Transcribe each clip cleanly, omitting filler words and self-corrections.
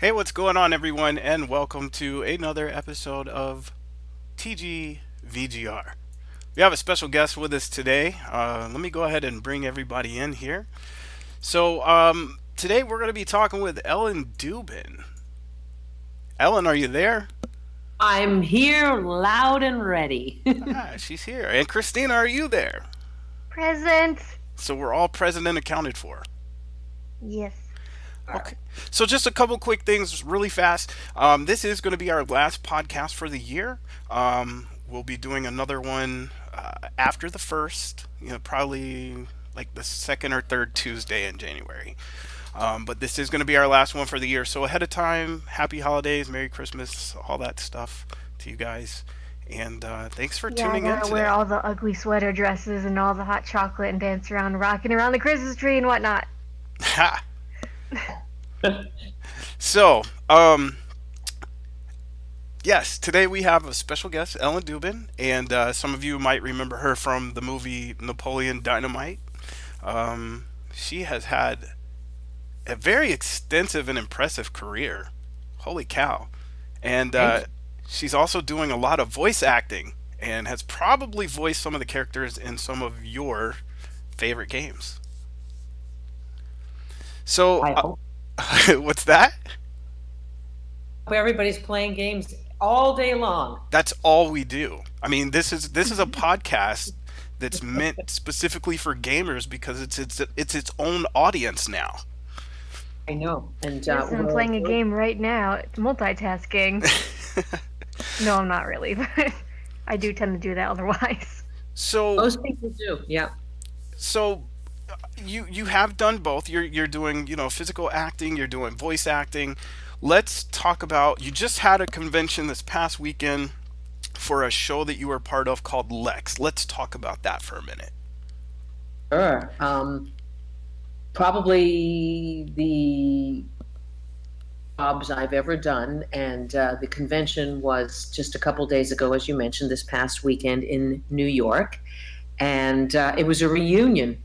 Hey, what's going on, everyone, and welcome to another episode of TGVGR. We have a special guest with us today. Let me go ahead and bring everybody in here. Today we're going to be talking with Ellen Dubin. Ellen, are you there? I'm here loud and ready. She's here. And Christina, are you there? Present. So we're all present and accounted for. Yes. Okay. So just a couple quick things really fast. This is going to be our last podcast for the year. We'll be doing another one after the first, probably like the second or third Tuesday in January. But this is going to be our last one for the year. So ahead of time, happy holidays, Merry Christmas, all that stuff to you guys. And thanks for Yeah, I tuning in gotta wear today. all the ugly sweater dresses and all the hot chocolate and dance around, rocking around the Christmas tree and whatnot. Ha! So, um, yes, today we have a special guest, Ellen Dubin, and some of you might remember her from the movie Napoleon Dynamite. She has had a very extensive and impressive career. Holy cow. And Thank you. she's also doing a lot of voice acting and has probably voiced some of the characters in some of your favorite games. So, I hope what's that? everybody's playing games all day long. That's all we do. I mean, this is a podcast that's meant specifically for gamers because it's its own audience now. I know. And Yes, I'm playing a game right now. It's multitasking. No, I'm not really, but I do tend to do that otherwise. So most people do. Yeah. so you have done both. You're doing, physical acting, you're doing voice acting. Let's talk about, you just had a convention this past weekend for a show that you were part of called Lex. Let's talk about that for a minute. Sure. Probably the jobs I've ever done, and the convention was just a couple days ago, as you mentioned, this past weekend in New York, and it was a reunion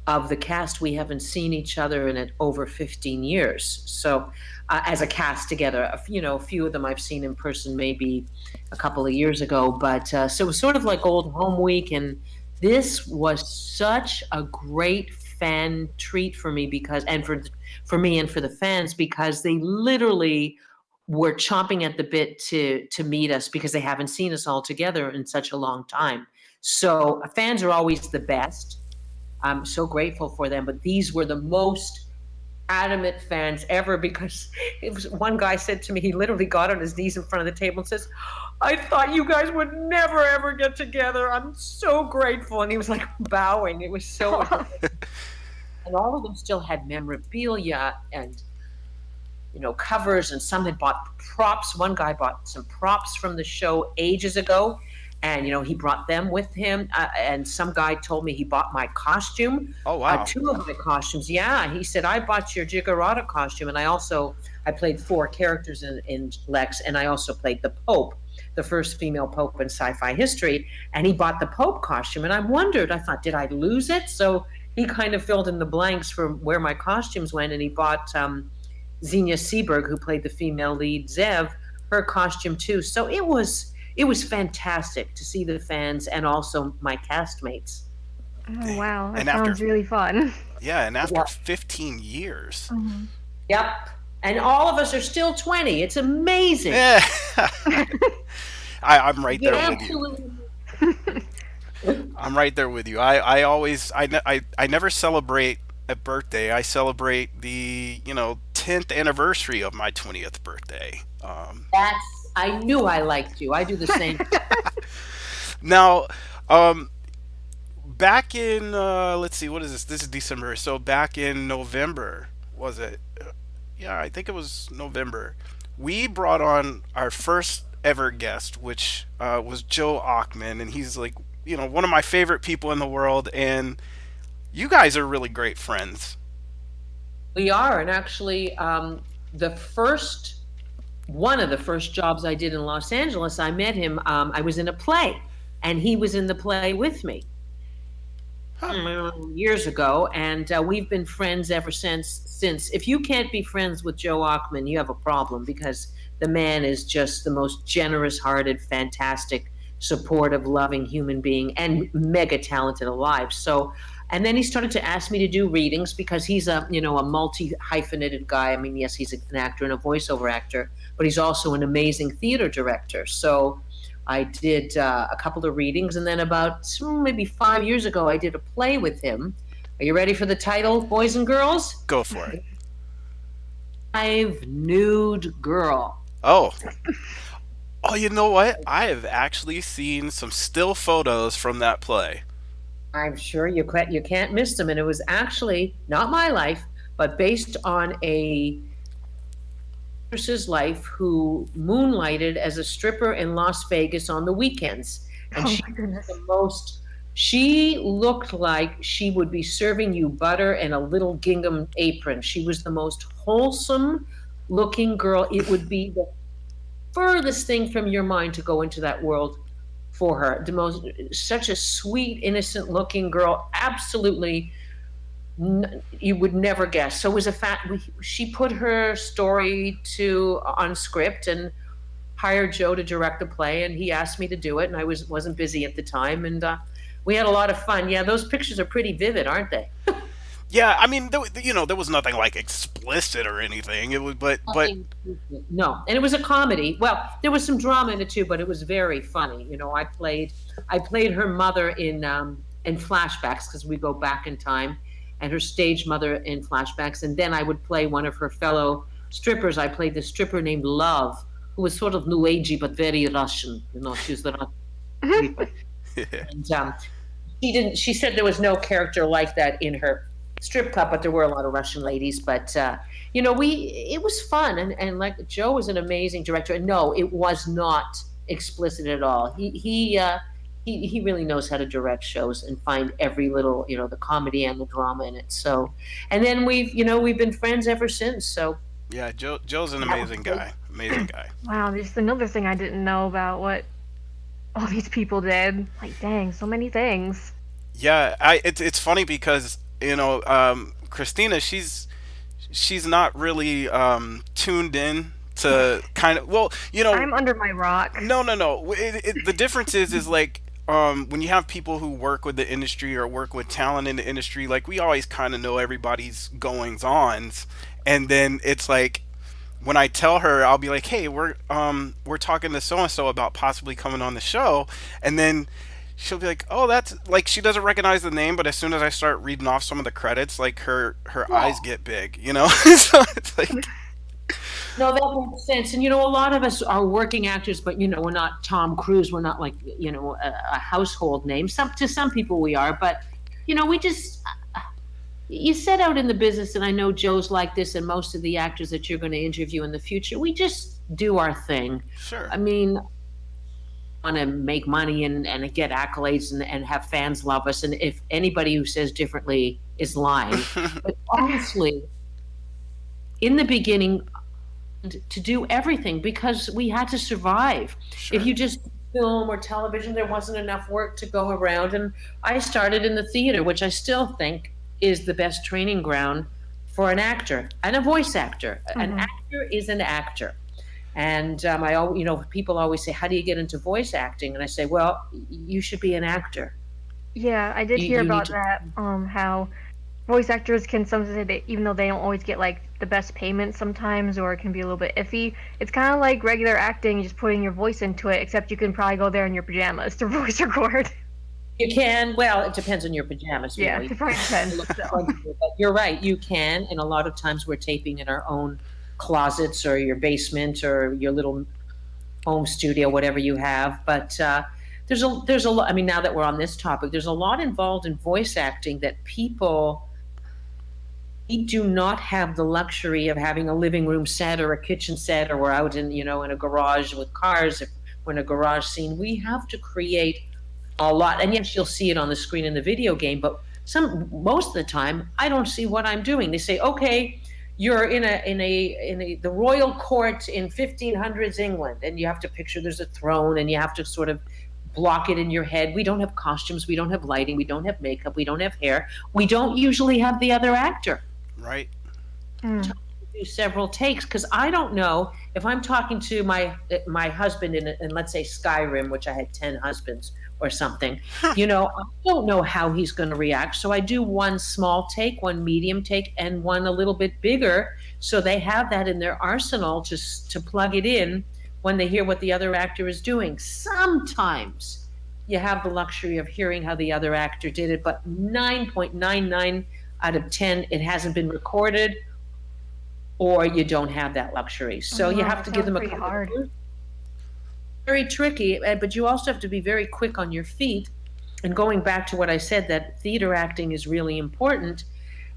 of the cast. We haven't seen each other in over 15 years. So, as a cast together, a few of them I've seen in person maybe a couple of years ago. But so it was sort of like old home week, and this was such a great fan treat for me because, and for me and for the fans, because they literally were chomping at the bit to meet us because they haven't seen us all together in such a long time. So fans are always the best. I'm so grateful for them. But these were the most adamant fans ever because it was one guy said to me, he literally got on his knees in front of the table and says, I thought you guys would never ever get together. I'm so grateful. And he was like bowing. It was so and all of them still had memorabilia and covers, and some had bought props. One guy bought some props from the show ages ago, and he brought them with him. And some guy told me he bought my costume, Oh wow. two of my costumes. Yeah, he said I bought your Jiggerata costume, and I played four characters in Lex, and I also played the Pope, the first female Pope in sci-fi history. And he bought the Pope costume, and I thought, did I lose it? So he kind of filled in the blanks for where my costumes went, and he bought Xenia Seberg, who played the female lead Zev, her costume too. So it was fantastic to see the fans and also my castmates. Oh, wow. That And after sounds really fun. yeah, and after Yep. 15 years. Yep. And all of us are still 20. It's amazing. Yeah. I'm right there Yeah, with you. absolutely. I'm right there with you. I always I never celebrate a birthday. I celebrate the 10th anniversary of my 20th birthday. I knew I liked you. I do the same. Now, um, back in let's see, what is this? This is December. So back in November, was it? Yeah, I think it was November. We brought on our first ever guest, which was Joe Achman, and he's like, one of my favorite people in the world, and you guys are really great friends. We are, and actually, the first one of the first jobs I did in Los Angeles, I met him. I was in a play, and he was in the play with me. Huh. years ago, and we've been friends ever since. Since if you can't be friends with Joe Achman, you have a problem because the man is just the most generous-hearted, fantastic, supportive, loving human being, and mega talented alive. So, and then he started to ask me to do readings because he's a multi hyphenated guy. I mean, yes, he's an actor and a voiceover actor, but he's also an amazing theater director. So I did a couple of readings, and then about maybe 5 years ago, I did a play with him. Are you ready for the title, boys and girls? Go for it. Live Nude Girl. Oh. Oh, you know what? I have actually seen some still photos from that play. I'm sure you can't miss them. And it was actually not my life, but based on a actress's life who moonlighted as a stripper in Las Vegas on the weekends. And Oh she my goodness. the most she looked like she would be serving you butter and a little gingham apron. She was the most wholesome looking girl. It would be the furthest thing from your mind to go into that world for her. The most Such a sweet, innocent looking girl. Absolutely, you would never guess. So it was a fact. She put her story to on script and hired Joe to direct the play, and he asked me to do it, and I wasn't busy at the time, and we had a lot of fun. Yeah, those pictures are pretty vivid, aren't they? Yeah, I mean, there was nothing like explicit or anything. It was, but Nothing. No, and it was a comedy. Well, there was some drama in it too, but it was very funny. I played her mother in flashbacks because we go back in time, and her stage mother in flashbacks, and then I would play one of her fellow strippers. I played this stripper named Love, who was sort of new agey but very Russian. She was the Russian stripper. And she didn't. She said there was no character like that in her strip club, but there were a lot of Russian ladies. But it was fun, and like Joe was an amazing director. And no, it was not explicit at all. He really knows how to direct shows and find every little the comedy and the drama in it. So, and then we've been friends ever since. So yeah, Joe's an amazing guy. Amazing guy. Wow, just another thing I didn't know about what all these people did. Like, dang, so many things. Yeah, it's funny because Christina, she's not really tuned in to kind of, well, I'm under my rock. no. The difference is like when you have people who work with the industry or work with talent in the industry, like we always kind of know everybody's goings ons, and then it's like when I tell her, I'll be like, "Hey, we're talking to so and so about possibly coming on the show," and then she'll be like, "Oh, that's like," she doesn't recognize the name, but as soon as I start reading off some of the credits, like her eyes get big, so it's like, no, that makes sense. And a lot of us are working actors, but we're not Tom Cruise. We're not like a household name. To some people we are, but we just you set out in the business, and I know Joe's like this, and most of the actors that you're going to interview in the future, we just do our thing. sure. I mean, want to make money and get accolades and have fans love us. And if anybody who says differently is lying, but honestly, in the beginning, to do everything because we had to survive. Sure. If you just film or television, there wasn't enough work to go around. And I started in the theater, which I still think is the best training ground for an actor and a voice actor. An actor is an actor. And people always say, "How do you get into voice acting?" And I say, "Well, you should be an actor." Yeah, I did hear You need about to. that. How voice actors can sometimes say that even though they don't always get like the best payment sometimes, or it can be a little bit iffy. It's kind of like regular acting, just putting your voice into it. Except you can probably go there in your pajamas to voice record. You can. Well, it depends on your pajamas. Yeah, it probably depends. So. But you're right. You can, and a lot of times we're taping in our own closets or your basement or your little home studio, whatever you have. But there's a lot. I mean, now that we're on this topic, there's a lot involved in voice acting that people we do not have the luxury of having a living room set or a kitchen set, or we're out in a garage with cars. If we're in a garage scene, we have to create a lot. And yes, you'll see it on the screen in the video game, but most of the time, I don't see what I'm doing. They say, "Okay, you're in the royal court in 1500s England," and you have to picture there's a throne, and you have to sort of block it in your head. We don't have costumes, we don't have lighting, we don't have makeup, we don't have hair. We don't usually have the other actor Right. Mm. do several takes, because I don't know if I'm talking to my husband in let's say Skyrim, which I had 10 husbands or something. I don't know how he's going to react, so I do one small take, one medium take, and one a little bit bigger, so they have that in their arsenal just to plug it in when they hear what the other actor is doing. Sometimes you have the luxury of hearing how the other actor did it, but 9.99 out of 10, it hasn't been recorded, or you don't have that luxury. So you Wow, have to that give them a sounds pretty hard. very tricky, but you also have to be very quick on your feet. And going back to what I said, that theater acting is really important.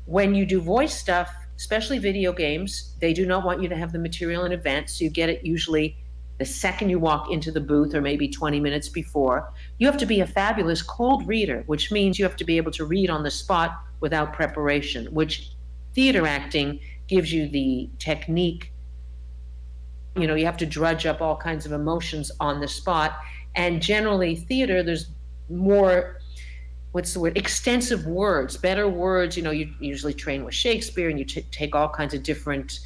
When you do voice stuff, especially video games, they do not want you to have the material in advance. So you get it usually the second you walk into the booth, or maybe 20 minutes before. You have to be a fabulous cold reader, which means you have to be able to read on the spot without preparation, which theater acting gives you the technique. You have to drudge up all kinds of emotions on the spot. And generally, theater, there's more, what's the word, extensive words, better words. You usually train with Shakespeare, and you take all kinds of different,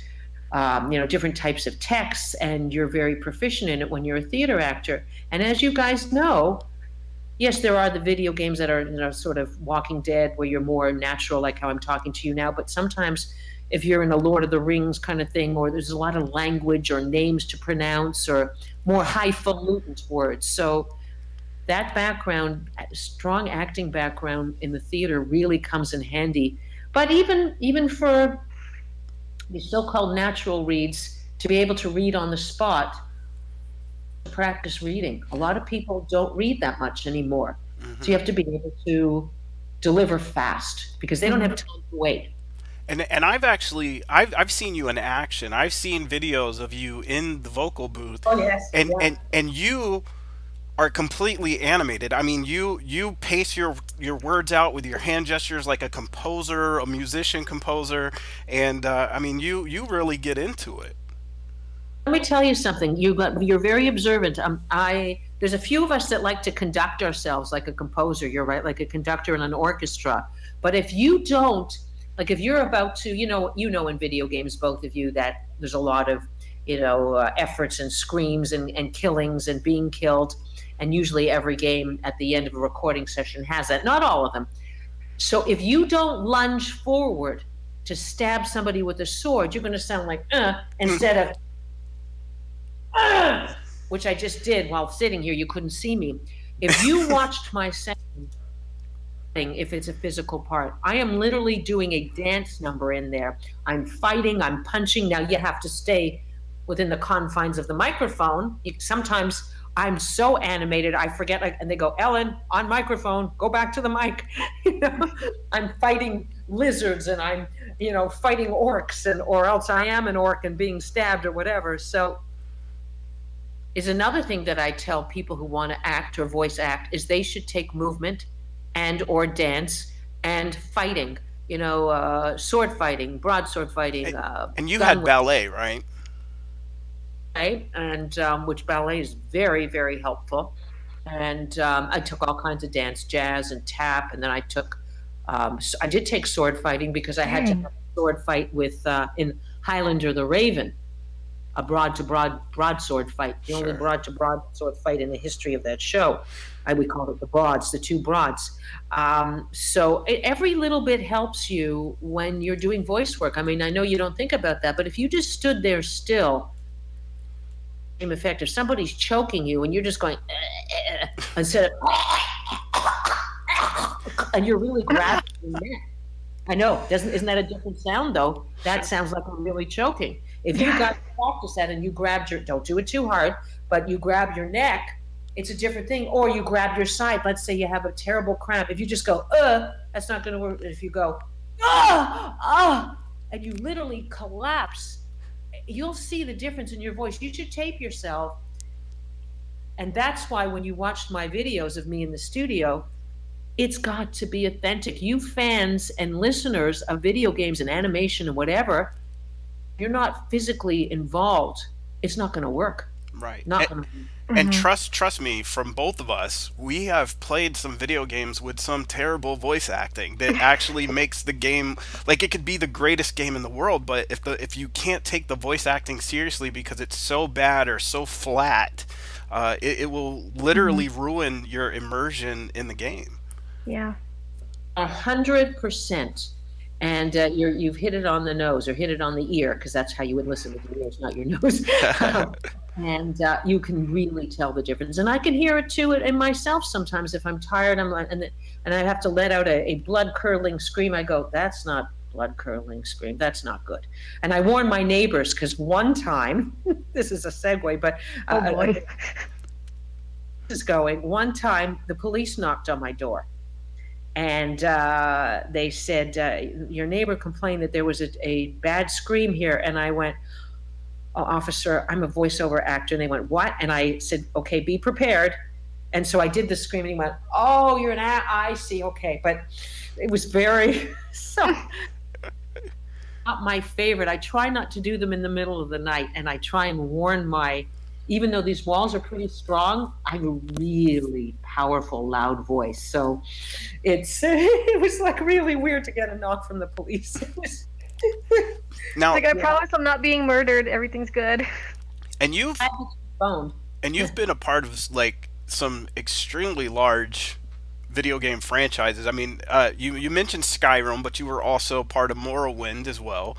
different types of texts, and you're very proficient in it when you're a theater actor. And as you guys know, yes, there are the video games that are sort of Walking Dead, where you're more natural, like how I'm talking to you now. But sometimes if you're in a Lord of the Rings kind of thing, or there's a lot of language or names to pronounce, or more highfalutin words. So that background, strong acting background in the theater, really comes in handy. But even for the so-called natural reads, to be able to read on the spot, practice reading. A lot of people don't read that much anymore. So you have to be able to deliver fast, because they don't have time to wait. And I've seen you in action. I've seen videos of you in the vocal booth, Oh, yes. and Yeah. and you are completely animated. I mean, you pace your words out with your hand gestures like a composer, a musician composer, and I mean, you really get into it. Let me tell you something. You're very observant. There's a few of us that like to conduct ourselves like a composer. You're right, like a conductor in an orchestra. But if you don't, like if you're about to, in video games, both of you, that there's a lot of, efforts and screams and killings and being killed, and usually every game at the end of a recording session has that. Not all of them. So if you don't lunge forward to stab somebody with a sword, you're going to sound like instead of which I just did while sitting here. You couldn't see me. If you watched my session, if it's a physical part, I am literally doing a dance number in there. I'm fighting, I'm punching. Now you have to stay within the confines of the microphone. Sometimes I'm so animated, I forget, and they go, Ellen, on microphone, go back to the mic. I'm fighting lizards, and I'm, fighting orcs, or else I am an orc and being stabbed or whatever. So is another thing that I tell people who want to act or voice act, is they should take movement and or dance and fighting, sword fighting, broadsword fighting. And you gun had ballet, right? right? And which ballet is very, very helpful. And I took all kinds of dance, jazz and tap, and then I took, I did take sword fighting, because I had to have a sword fight with in Highlander the Raven, a broadsword fight, the only Sure. broadsword fight in the history of that show. We called it the Broads, the two Broads. So every little bit helps you when you're doing voice work. I mean, I know you don't think about that, but if you just stood there still, same effect. If somebody's choking you and you're just going instead of and you're really grabbing your neck. I know, isn't that a different sound though? That sounds like I'm really choking. If you got to practice that and you grabbed don't do it too hard, but you grab your neck, it's a different thing. Or you grab your side. Let's say you have a terrible cramp. If you just go, that's not going to work. If you go, and you literally collapse, you'll see the difference in your voice. You should tape yourself. And that's why when you watched my videos of me in the studio, it's got to be authentic. You fans and listeners of video games and animation and whatever, you're not physically involved, it's not going to work. Right. Not gonna. And Hmm. trust me, from both of us, we have played some video games with some terrible voice acting that actually makes the game, like, it could be the greatest game in the world, but if you can't take the voice acting seriously because it's so bad or so flat, it will Hmm. literally ruin your immersion in the game. Yeah. 100%. And you've hit it on the nose or hit it on the ear because that's how you would listen with your ears, not your nose. And you can really tell the difference. And I can hear it too in myself sometimes if I'm tired. I'm like, and I have to let out a blood curdling scream. I go, that's not blood curdling scream. That's not good. And I warn my neighbors because one time, this is a segue, but Oh boy. this is going. One time, the police knocked on my door and they said, your neighbor complained that there was a bad scream here. And I went, oh, officer, I'm a voiceover actor. And they went, what? And I said, okay, be prepared. And so I did the scream and he went, oh, you're an I see, okay. But it was very, so not my favorite. I try not to do them in the middle of the night and I try and warn even though these walls are pretty strong, I have a really powerful, loud voice. So it was like really weird to get a knock from the police. It was, Now, Like, I yeah, promise I'm not being murdered. Everything's good. and I you've had phone. and you've been a part of like some extremely large video game franchises. I mean, you mentioned Skyrim, but you were also part of Morrowind as well.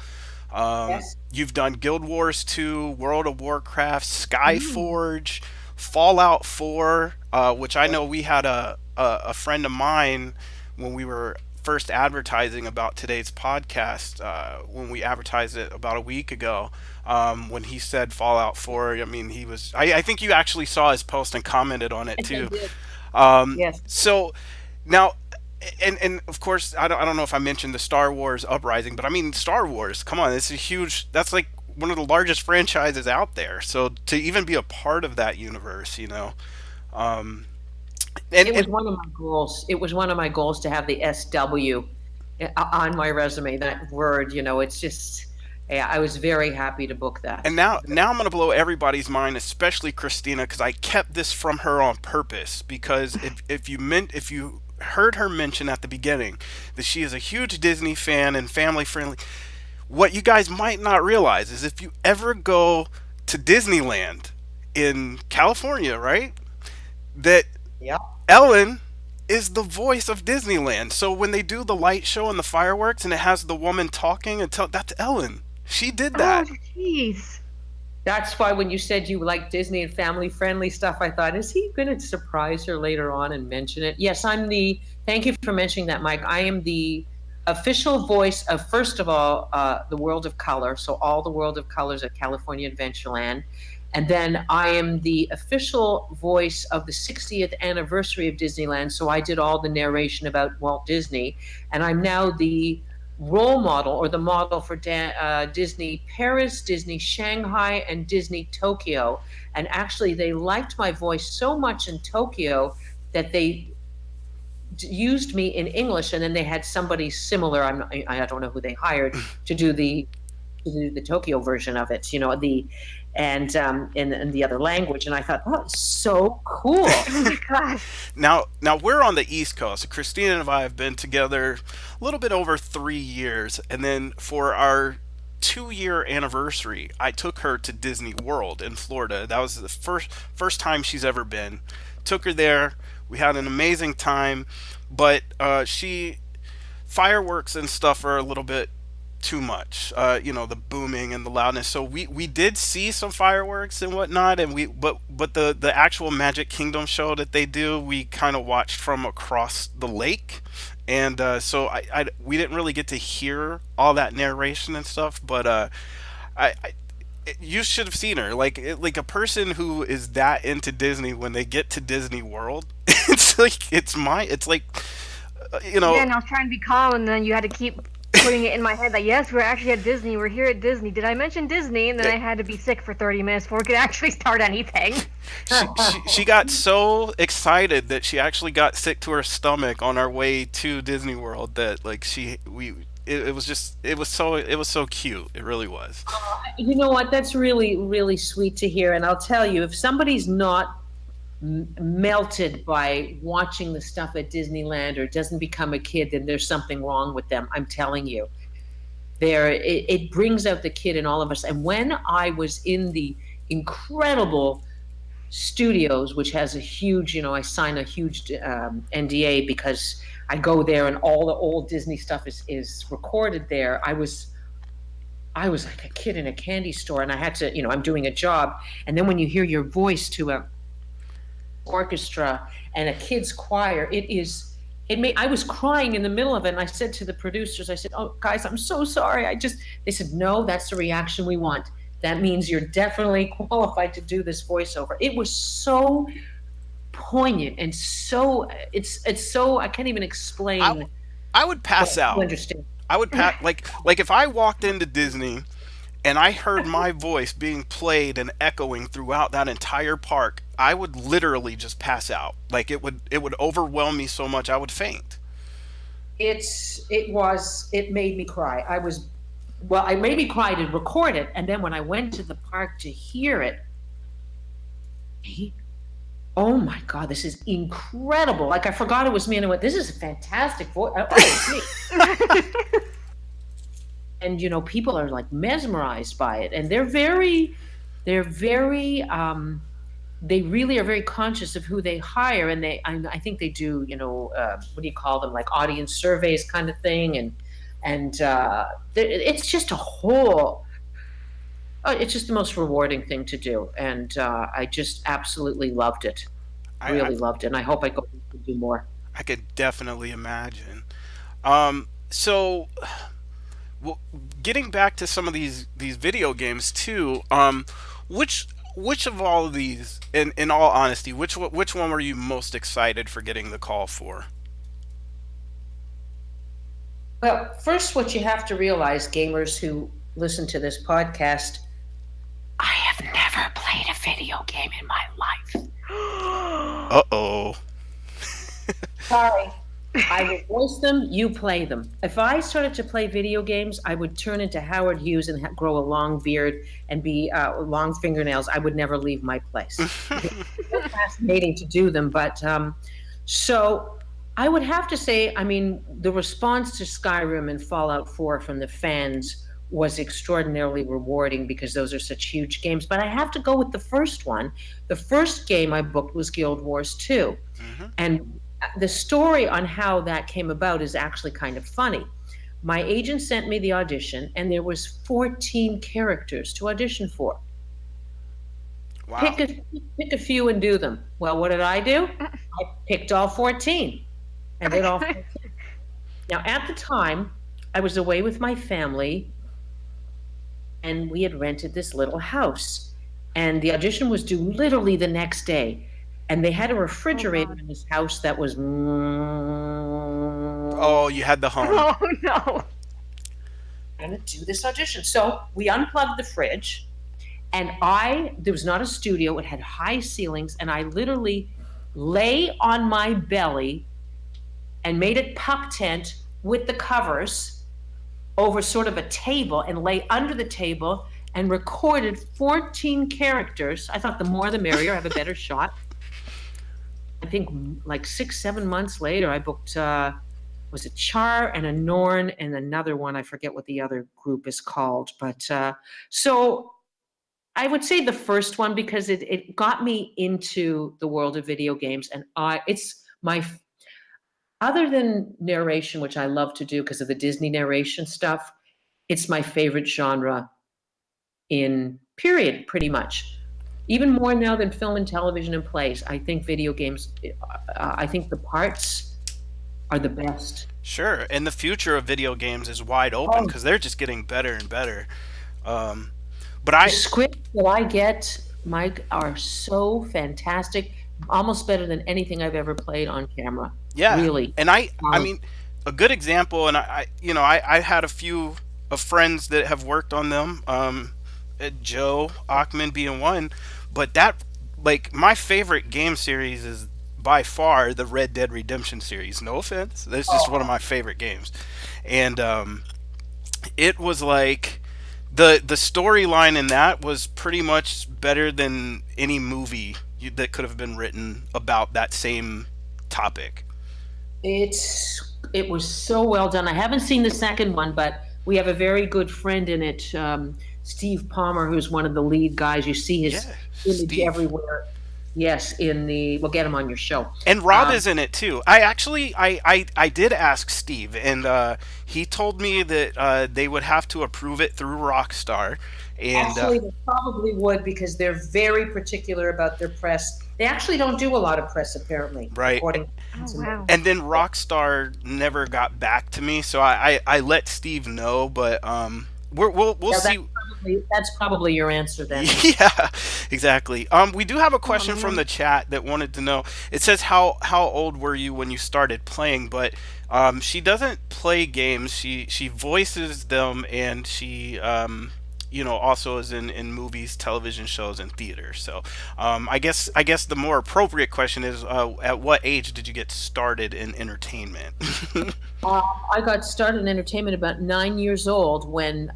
Yes. You've done Guild Wars 2, World of Warcraft, Mm. Skyforge, Fallout 4, which I know we had a friend of mine when we were first advertising about today's podcast, when we advertised it about a week ago. When he said Fallout 4, I mean, I think you actually saw his post and commented on it Yes, I too. did. Um, Yes. so now, and of course, I don't know if I mentioned the Star Wars Uprising, but I mean Star Wars. Come on, it's a huge. That's like one of the largest franchises out there. So to even be a part of that universe, um, It and was one of my goals. It was one of my goals to have the SW on my resume, that word, it's just, yeah, I was very happy to book that. and now I'm gonna blow everybody's mind, especially Christina, because I kept this from her on purpose. Because if you heard her mention at the beginning that she is a huge Disney fan and family friendly, what you guys might not realize is if you ever go to Disneyland in California, right? That Yeah. Ellen is the voice of Disneyland. So when they do the light show and the fireworks and it has the woman talking that's Ellen. She did Oh, that. jeez. That's why when you said you like Disney and family friendly stuff, I thought, is he going to surprise her later on and mention it? Yes, thank you for mentioning that, Mike. I am the official voice of, first of all, the World of Color. So all the World of Colors at California Adventureland. And then I am the official voice of the 60th anniversary of Disneyland. So I did all the narration about Walt Disney. And I'm now the role model or the model for Disney Paris, Disney Shanghai, and Disney Tokyo. And actually, they liked my voice so much in Tokyo that they used me in English, and then they had somebody similar. I don't know who they hired to do the Tokyo version of it. In the other language. And I thought, oh, it's so cool. Oh my gosh. Now we're on the East Coast. Christina and I have been together a little bit over 3 years, and then for our 2 year anniversary, I took her to Disney World in Florida. That was the first time she's ever been. Took her there. We had an amazing time, but she fireworks and stuff are a little bit too much. The booming and the loudness. So we did see some fireworks and whatnot, and but the actual Magic Kingdom show that they do, we kind of watched from across the lake, and so we didn't really get to hear all that narration and stuff. But I you should have seen her. Like a person who is that into Disney when they get to Disney World, it's like you Yeah, know and I was trying to be calm, and then you had to keep putting it in my head that yes, we're actually at Disney. We're here at Disney. Did I mention Disney? And then I had to be sick for 30 minutes before we could actually start anything. she got so excited that she actually got sick to her stomach on our way to Disney World that like it was just it was so cute. It really was. You know what? That's really, really sweet to hear. And I'll tell you, if somebody's not melted by watching the stuff at Disneyland or doesn't become a kid, then there's something wrong with them. I'm telling you. It brings out the kid in all of us. And when I was in the incredible studios, which has a huge, I sign a huge NDA because I go there and all the old Disney stuff is recorded there. I was like a kid in a candy store, and I had to, I'm doing a job, and then when you hear your voice to a orchestra and a kids choir, I was crying in the middle of it, and I said to the producers, I said, "Oh, guys, I'm so sorry. They said, no, that's the reaction we want. That means you're definitely qualified to do this voiceover." It was so poignant and it's so, I can't even I explain I would pass what you out. understand. I would pass like if I walked into Disney and I heard my voice being played and echoing throughout that entire park, I would literally just pass out. Like it would overwhelm me so much I would faint. It made me cry. I made me cry to record it, and then when I went to the park to hear it, he, oh my God, this is incredible. Like I forgot it was me, and I went, this is a fantastic voice. Oh, it's me. And people are like mesmerized by it, and they're very they really are very conscious of who they hire, and I think they do, what do you call them, like audience surveys kind of thing, and it's just a whole, it's just the most rewarding thing to do, and I just absolutely loved it, I I, really loved it, and I hope I go to do more. I could definitely imagine. So well, getting back to some of these video games too. Which which of all of these, in all honesty, which one were you most excited for getting the call for? Well, first, what you have to realize, gamers who listen to this podcast, I have never played a video game in my life. Uh oh. Sorry. I would voice them, you play them. If I started to play video games, I would turn into Howard Hughes and grow a long beard and be long fingernails. I would never leave my place. It's fascinating to do them, but so I would have to say, I mean, the response to Skyrim and Fallout 4 from the fans was extraordinarily rewarding because those are such huge games. But I have to go with the first one. The first game I booked was Guild Wars 2. Hmm. And the story on how that came about is actually kind of funny. My agent sent me the audition, and there was 14 characters to audition for. Wow. Pick a few and do them. Well, what did I do? I picked all 14 and did all 14. Now, at the time, I was away with my family, and we had rented this little house. And the audition was due literally the next day. And they had a Oh refrigerator God. in this house that was Oh, you had the hum. Oh no. going to do this audition. So we unplugged the fridge, and there was not a studio, it had high ceilings, and I literally lay on my belly and made it puck tent with the covers over sort of a table and lay under the table and recorded 14 characters. I thought the more the merrier, I have a better shot. I think like 6, 7 months later, I booked was a Char and a Norn and another one. I forget what the other group is called, but so I would say the first one because it got me into the world of video games, and it's my other than narration, which I love to do because of the Disney narration stuff. It's my favorite genre in period, pretty much. Even more now than film and television and plays. I think video games, I think the parts are the best. Sure. And the future of video games is wide open Oh, because they're just getting better and better. Um, but the I, scripts that I get, Mike, are so fantastic, almost better than anything I've ever played on camera. yeah, Really. and I Um, mean, a good example, and I had a few of friends that have worked on them. Joe Achman being one, but that like my favorite game series is by far the Red Dead Redemption series. No offense, that's just one of my favorite games, and it was like the storyline in that was pretty much better than any movie that could have been written about that same topic. It was so well done. I haven't seen the second one, but we have a very good friend in it, Steve Palmer, who's one of the lead guys. You see his Yeah, image Steve. everywhere. Yes, in the we'll get him on your show. And Rob Um, is in it too. I actually I did ask Steve, and he told me that they would have to approve it through Rockstar, and Actually, they probably would because they're very particular about their press. They actually don't do a lot of press, apparently, right. according Oh to me. wow. And then Rockstar never got back to me, so I let Steve know, but we'll Yeah, see. that's probably your answer then. Yeah, exactly. We do have a Oh question from man. the chat that wanted to know. It says how old were you when you started playing? But she doesn't play games. She voices them, and she also is in movies, television shows, and theater. So I guess the more appropriate question is, at what age did you get started in entertainment? Uh, I got started in entertainment about 9 years old when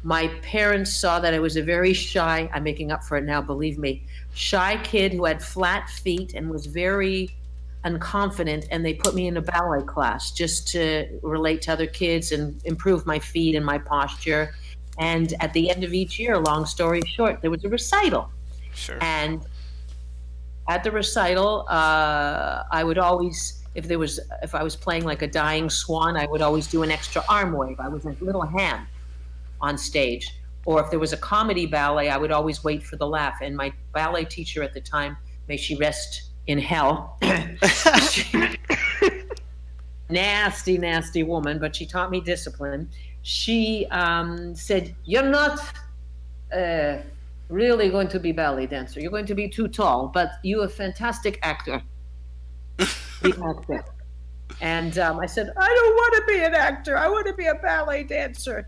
my parents saw that I was a very shy, I'm making up for it now, believe me, shy kid who had flat feet and was very unconfident. And they put me in a ballet class just to relate to other kids and improve my feet and my posture. And at the end of each year, long story short, there was a recital. Sure. And at the recital, I would always, if I was playing like a dying swan, I would always do an extra arm wave. I was a little hand on stage. Or if there was a comedy ballet, I would always wait for the laugh. And my ballet teacher at the time, may she rest in hell, she, nasty, nasty woman, but she taught me discipline. She said, "You're not uh, really going to be ballet dancer. You're going to be too tall, but you're a fantastic actor. Be an actor." And I said, "I don't want to be an actor. I want to be a ballet dancer."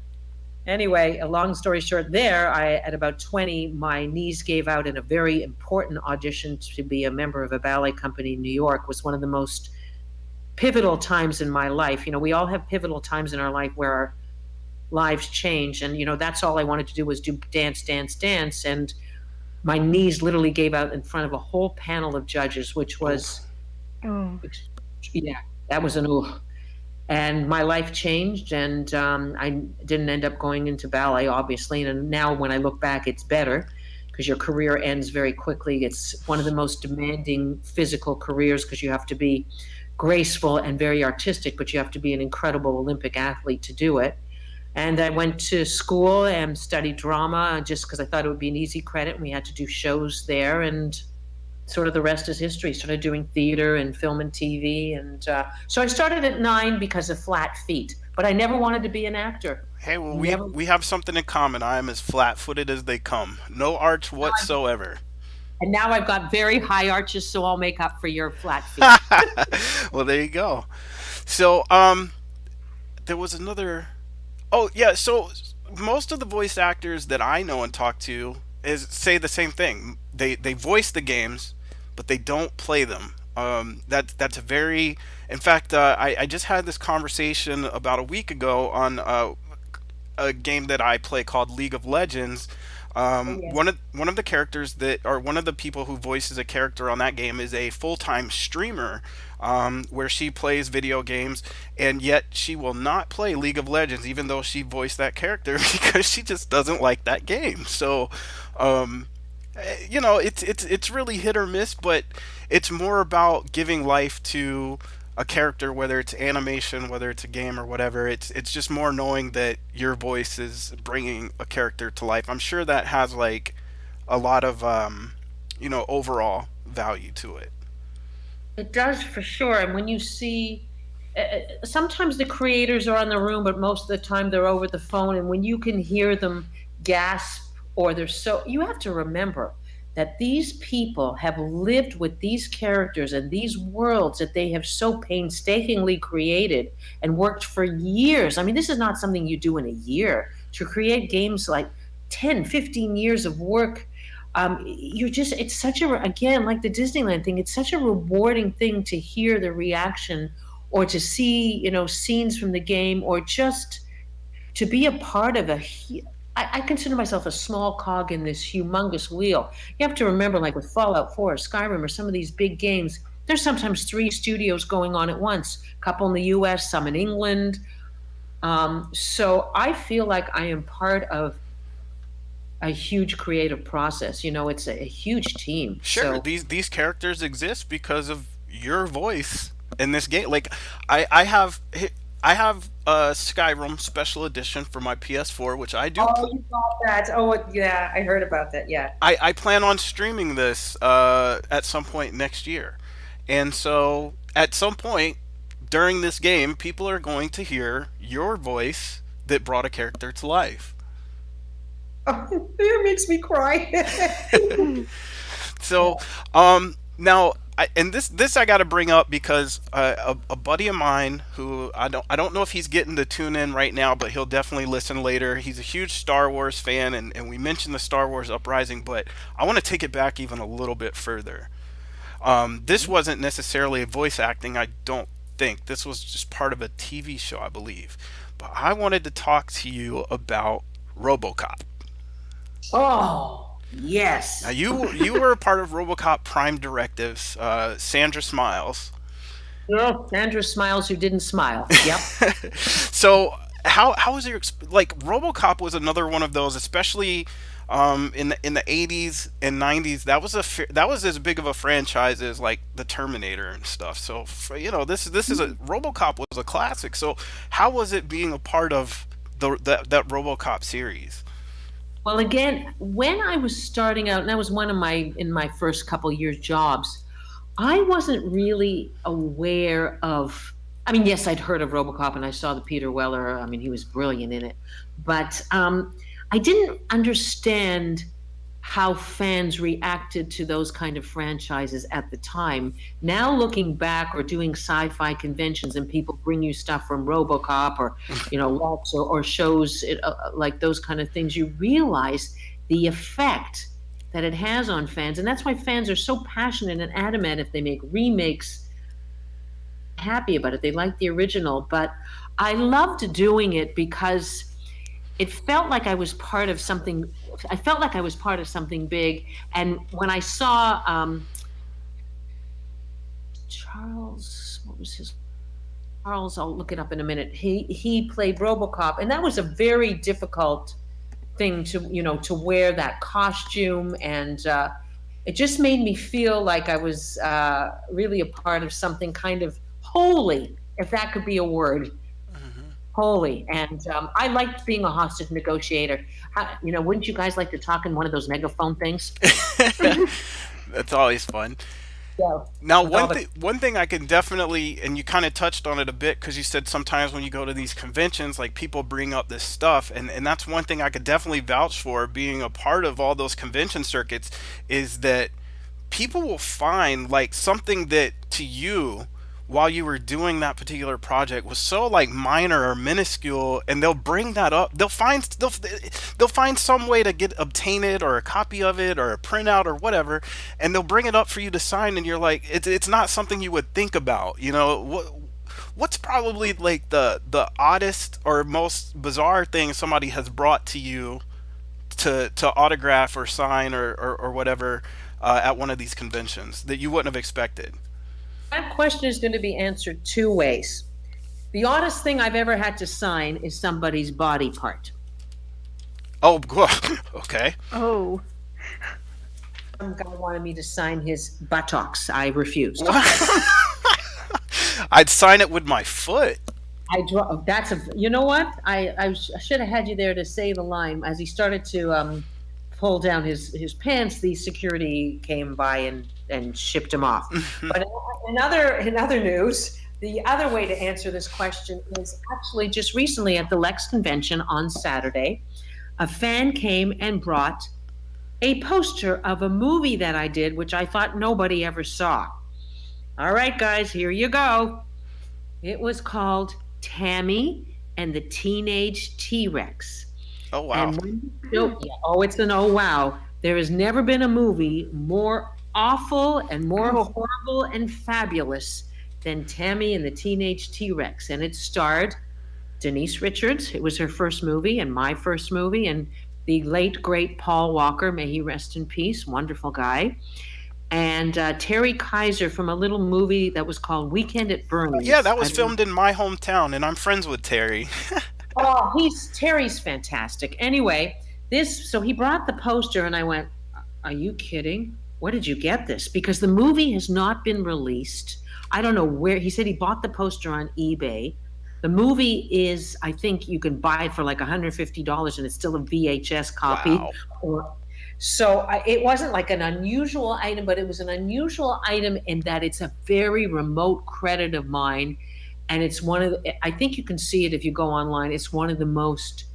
Anyway, a long story short, at about 20, my knees gave out in a very important audition to be a member of a ballet company in New York. Was one of the most pivotal times in my life. We all have pivotal times in our life where our lives change. And, that's all I wanted to do was do dance, dance, dance. And my knees literally gave out in front of a whole panel of judges, which Oof. was, Oh. yeah, that was an ooh. And my life changed, and I didn't end up going into ballet, obviously. And now, when I look back, it's better because your career ends very quickly. It's one of the most demanding physical careers because you have to be graceful and very artistic, but you have to be an incredible Olympic athlete to do it. And I went to school and studied drama just because I thought it would be an easy credit. And we had to do shows there, and sort of the rest is history. Started doing theater and film and TV, and so I started at 9 because of flat feet. But I never wanted to be an actor. Hey, well, we Never. we have something in common. I am as flat-footed as they come. No arch whatsoever. And now I've got very high arches, so I'll make up for your flat feet. Well, there you go. So, there was another. Oh, yeah. So most of the voice actors that I know and talk to is say the same thing. They voice the games, but they don't play them. That's a very. In fact, I just had this conversation about a week ago on a game that I play called League of Legends. Oh yes. One of the characters that, or one of the people who voices a character on that game is a full time streamer, where she plays video games, and yet she will not play League of Legends, even though she voiced that character because she just doesn't like that game. So, um, it's really hit or miss, but it's more about giving life to a character, whether it's animation, whether it's a game or whatever. It's just more knowing that your voice is bringing a character to life. I'm sure that has like a lot of overall value to it. It does for sure. And when you see, sometimes the creators are on the room, but most of the time they're over the phone. And when you can hear them gasp, or you have to remember that these people have lived with these characters and these worlds that they have so painstakingly created and worked for years. I mean, this is not something you do in a year. To create games like 10, 15 years of work, it's such again, like the Disneyland thing, it's such a rewarding thing to hear the reaction or to see, scenes from the game or just to be a part of I consider myself a small cog in this humongous wheel. You have to remember, like with Fallout 4 or Skyrim or some of these big games, there's sometimes three studios going on at once, a couple in the US, some in England. So I feel like I am part of a huge creative process. It's a huge team. Sure, So, these characters exist because of your voice in this game. Like, I have a Skyrim special edition for my PS4, which I do. oh, you got that. Oh, yeah, I heard about that. Yeah. I plan on streaming this at some point next year, and so at some point during this game, people are going to hear your voice that brought a character to life. Oh, it makes me cry. So, now, and this I got to bring up because a buddy of mine who I don't know if he's getting to tune in right now, but he'll definitely listen later. He's a huge Star Wars fan, and we mentioned the Star Wars Uprising, but I want to take it back even a little bit further. This wasn't necessarily voice acting. I don't think this was just part of a TV show, I believe. But I wanted to talk to you about RoboCop. Oh, Now yes. you were a part of RoboCop Prime Directives, Sandra Smiles. Yeah, Andrew Smiles who didn't smile. Yep. So how was your like RoboCop was another one of those, especially in the 80s and 90s. That was as big of a franchise as like the Terminator and stuff. So this is a RoboCop was a classic. So how was it being a part of that RoboCop series? Well, again, when I was starting out, and that was one of my first couple years jobs, I wasn't really aware of. I mean, yes, I'd heard of RoboCop and I saw the Peter Weller. I mean, he was brilliant in it, but I didn't understand how fans reacted to those kind of franchises at the time. Now, looking back or doing sci-fi conventions, and people bring you stuff from RoboCop or Lex or shows like those kind of things, you realize the effect that it has on fans, and that's why fans are so passionate and adamant if they make remakes. Happy about it. They like the original, but I loved doing it because it felt like I was part of something. I felt like I was part of something big. And when I saw Charles, what was his Charles? I'll look it up in a minute. He played RoboCop, and that was a very difficult thing to wear that costume, and it just made me feel like I was really a part of something kind of holy, if that could be a word. Holy. And I liked being a hostage negotiator. Wouldn't you guys like to talk in one of those megaphone things? That's always fun. Yeah. Now, With all one thing I can definitely, and you kind of touched on it a bit because you said sometimes when you go to these conventions, like people bring up this stuff, and that's one thing I could definitely vouch for being a part of all those convention circuits is that people will find like something that to you while you were doing that particular project was so like minor or minuscule, and they'll bring that up. They'll find some way to obtain it or a copy of it or a printout or whatever, and they'll bring it up for you to sign, and you're like, it's not something you would think about. What's probably like the oddest or most bizarre thing somebody has brought to you to autograph or sign or whatever at one of these conventions that you wouldn't have expected? that question is going to be answered two ways. The oddest thing I've ever had to sign is somebody's body part. Oh, okay. Oh, Some guy wanted me to sign his buttocks. I refused. I'd sign it with my foot. I draw. That's a. You know what? I should have had you there to say the line as he started to pull down his pants. The security came by and shipped him off. But in other news, the other way to answer this question is actually just recently at the Lex convention on Saturday, a fan came and brought a poster of a movie that I did, which I thought nobody ever saw. All right, guys, here you go. It was called Tammy and the Teenage T-Rex. Oh wow. It's an oh wow. There has never been a movie more awful and more horrible and fabulous than Tammy and the Teenage T-Rex. And it starred Denise Richards. It was her first movie and my first movie. And the late, great Paul Walker, may he rest in peace, wonderful guy. And Terry Kaiser from a little movie that was called Weekend at Yeah, Bernie's. that was filmed in my hometown, and I'm friends with Terry. Oh, Terry's fantastic. Anyway, so he brought the poster, and I went, "Are you kidding? Where did you get this?" Because the movie has not been released. I don't know where. He said he bought the poster on eBay. The movie is, I think you can buy it for like $150, and it's still a VHS copy. Wow. Or so it wasn't like an unusual item, but it was an unusual item in that it's a very remote credit of mine. And it's I think you can see it if you go online. It's one of the most,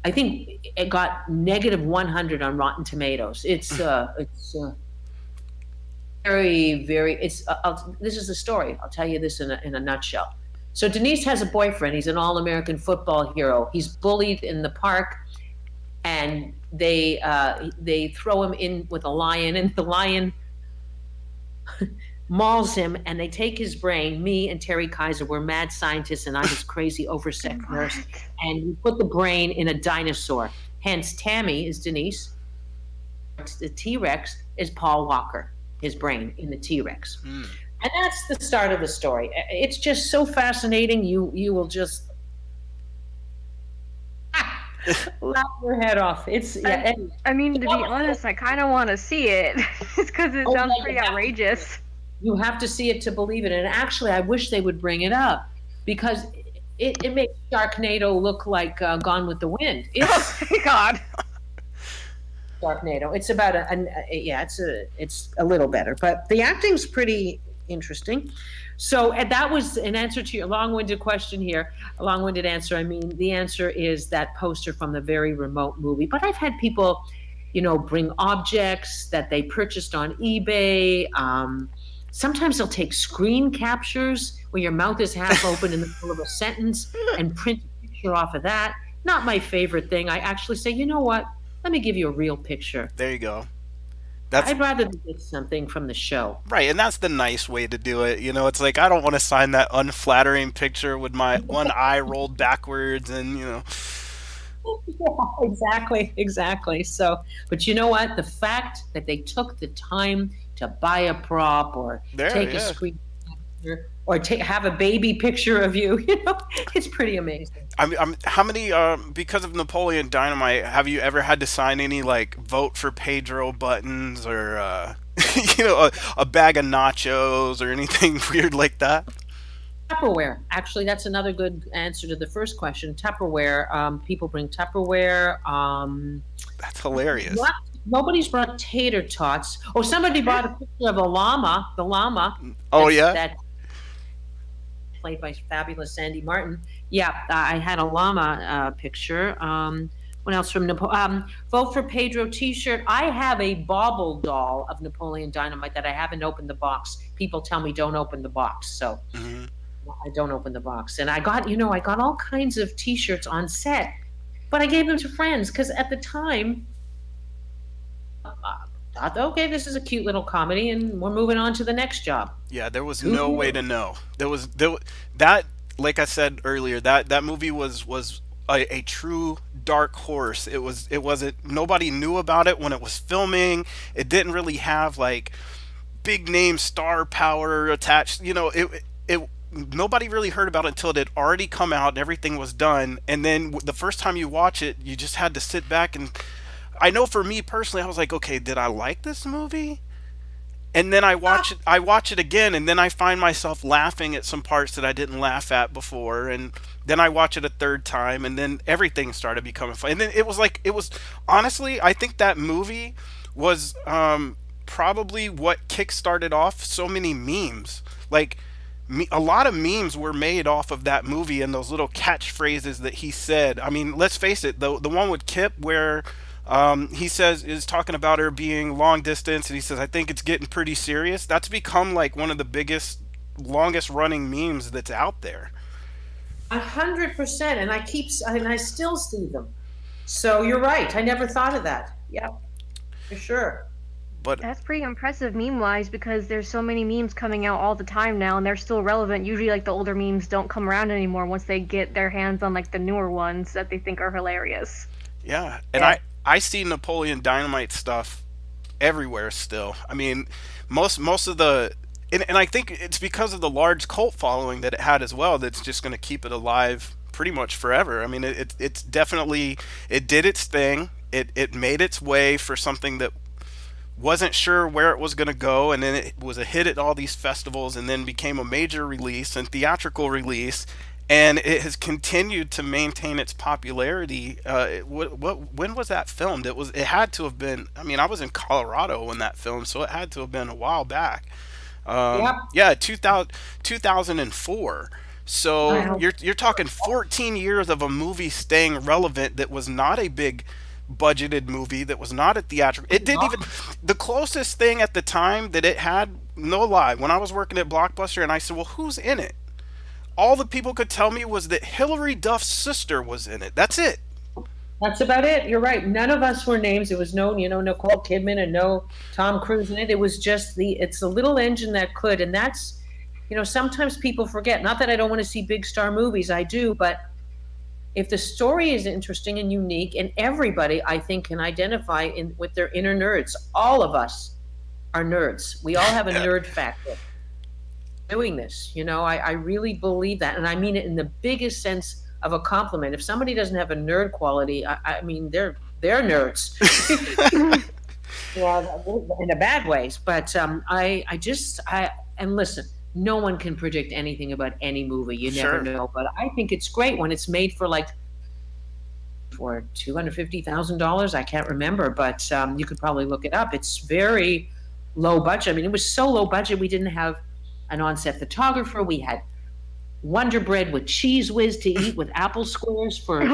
I think it got negative 100 on Rotten Tomatoes. It's very, very, this is the story. I'll tell you this in a nutshell. So Denise has a boyfriend. He's an all-American football hero. He's bullied in the park, and they throw him in with a lion, and the lion mauls him, and they take his brain. Me and Terry Kaiser were mad scientists, and I was crazy oversex nurse. And we put the brain in a dinosaur. Hence, Tammy is Denise. The T-Rex is Paul Walker. His brain in the T-Rex. Mm. And that's the start of the story. It's just so fascinating. You will just laugh your head off. It's I mean, to be honest, I kind of want to see it. It's because it sounds pretty outrageous. You have to see it to believe it. And actually, I wish they would bring it up, because it makes Sharknado look like Gone with the Wind. Oh my God. Sharknado. It's about it's a little better, but the acting's pretty interesting. So, and that was an answer to your long-winded question here. A long-winded answer. I mean, the answer is that poster from the very remote movie. But I've had people, bring objects that they purchased on eBay. Sometimes they'll take screen captures where your mouth is half open in the middle of a sentence and print a picture off of that. Not my favorite thing. I actually say, you know what? Let me give you a real picture. There you go. I'd rather get something from the show. Right, and that's the nice way to do it. It's like, I don't want to sign that unflattering picture with my one eye rolled backwards and. Yeah, exactly. So, but you know what? The fact that they took the time to buy a prop or take a screen capture or have a baby picture of you, it's pretty amazing. How many, because of Napoleon Dynamite, have you ever had to sign any, like, vote for Pedro buttons or, a bag of nachos or anything weird like that? Tupperware. Actually, that's another good answer to the first question. Tupperware. People bring Tupperware. That's hilarious. Nobody's brought tater tots. Oh, somebody brought a picture of a llama. The llama. Oh, yeah? That played by fabulous Sandy Martin. Yeah, I had a llama picture. What else from Napoleon? Vote for Pedro T-shirt. I have a bauble doll of Napoleon Dynamite that I haven't opened the box. People tell me don't open the box, so I don't open the box. And I got all kinds of T-shirts on set, but I gave them to friends because at the time, thought, okay, this is a cute little comedy, and we're moving on to the next job. Yeah, there was no way to know. That, like I said earlier, that movie was a true dark horse. It wasn't, nobody knew about it when it was filming. It didn't really have like big name star power attached. Nobody really heard about it until it had already come out and everything was done. And then the first time you watch it, you just had to sit back and. I know for me personally, I was like, okay, did I like this movie? And then I watch it again, and then I find myself laughing at some parts that I didn't laugh at before, and then I watch it a third time, and then everything started becoming fun. And then it was honestly, I think that movie was probably what kickstarted off so many memes. Like, a lot of memes were made off of that movie and those little catchphrases that he said. I mean, let's face it, the one with Kip where. He is talking about her being long distance, and he says, I think it's getting pretty serious. That's become like one of the biggest, longest running memes that's out there. 100%, and I still see them. So you're right. I never thought of that. Yep, for sure. But That's pretty impressive meme wise because there's so many memes coming out all the time now and they're still relevant. Usually like the older memes don't come around anymore once they get their hands on like the newer ones that they think are hilarious. yeah, and Yeah. I see Napoleon Dynamite stuff everywhere still. I mean, most of the and I think it's because of the large cult following that it had as well that's just going to keep it alive pretty much forever. I mean, it's definitely it did its thing. It made its way for something that wasn't sure where it was going to go, and then it was a hit at all these festivals, and then became a major release and theatrical release, and it has continued to maintain its popularity. When was that filmed? It had to have been. I mean, I was in Colorado when that filmed, so it had to have been a while back. Yep. Yeah, 2004. So Wow. you're talking 14 years of a movie staying relevant that was not a big budgeted movie, that was not a theatrical. It didn't even the closest thing at the time that it had, no lie, when I was working at Blockbuster and I said, "Well, who's in it?" All the people could tell me was that Hilary Duff's sister was in it. That's it. That's about it. You're right. None of us were names. It was no, Nicole Kidman and no Tom Cruise in it. It was just it's the little engine that could. And that's, sometimes people forget. Not that I don't want to see big star movies, I do, but if the story is interesting and unique, and everybody, I think, can identify with their inner nerds. All of us are nerds. We all have a Yeah. nerd factor doing this. I really believe that. And I mean it in the biggest sense of a compliment. If somebody doesn't have a nerd quality, I mean, they're nerds. Yeah, in a bad ways. But and listen, no one can predict anything about any movie. You never Sure. know. But I think it's great when it's made for $250,000. I can't remember, but you could probably look it up. It's very low budget. I mean, it was so low budget. We didn't have an on-set photographer. We had Wonder Bread with Cheese Whiz to eat with apple squares for.